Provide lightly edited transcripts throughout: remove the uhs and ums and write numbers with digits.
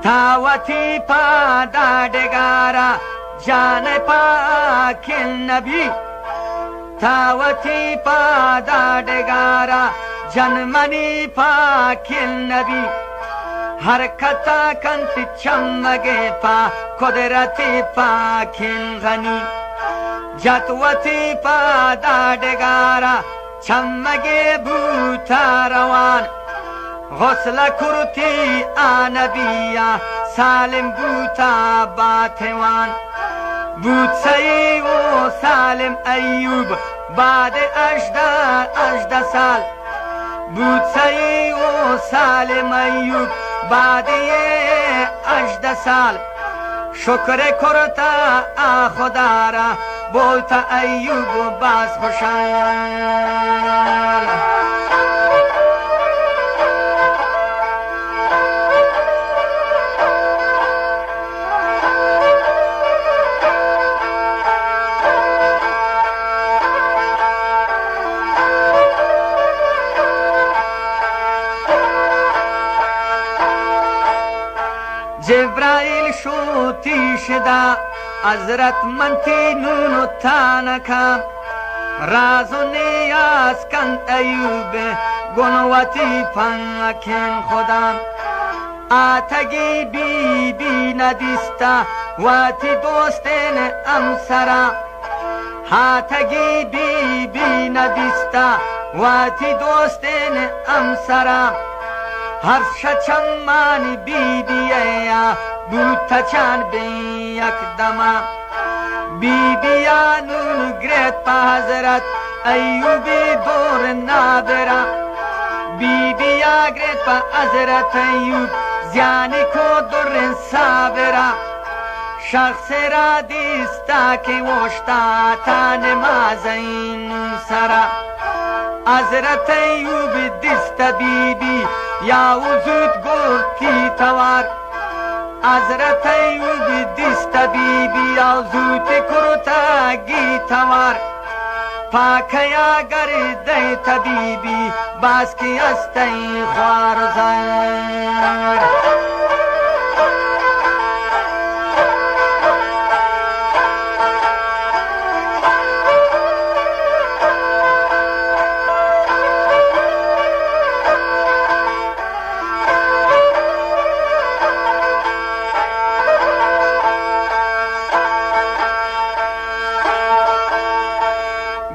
تاوتی پادادگارا جان پاک نبی تاوتی پادادگارا جنمنی پاک نبی حرکتا کنت چمگه پا قدرتی پاک غنی جتوتی پادادگارا چمگه بوتا روان غسل کرتی آنبیا سالم بوتا باتوان بود سی و سالم ایوب بعد 18 سال بود سی و سالم ایوب بعد 18 سال شکر کرتا خدا را بولتا ایوب باز خوشحال جبرائیل شوتی شدا حضرت منتی نونو تانکا راز و نیاز کن ایوب گنواتی پنکن خدا آتگی بی بی ندیستا واتی دوستین امسرا آتگی بی بی ندیستا واتی دوستین امسرا هر شچمان بی بیایا بوتا چان بی یک دما بی بیانون گریت پا حضرت ایوبی دور نابرا بی بیا گریت پا حضرت ایوب زیانی کو دور سابرا شخص را دیستا که وشتا تا نمازین سرا حضرت ایوب دیست بی بی یا وزود گرتی توار حضرت ایوب دیست بی بی یا زود کرتا گی توار پاکیا گرده طبیبی باز کی استی خوارزار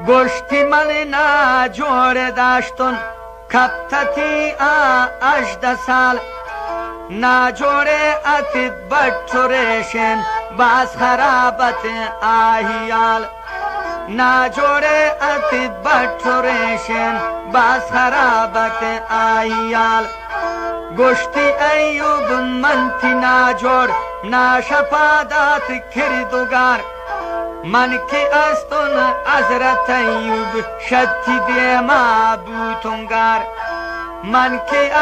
گشتی من ناجور داشتن کپتتی 18 سال ناجور اتت بچورشن باز خرابت آهیال ناجور اتت بچورشن باز خرابت آهیال گشتی ایوب منتی ناجور ناشپادات کردوگار من که استون حضرت ایوب شدی دیما بوتونگار من که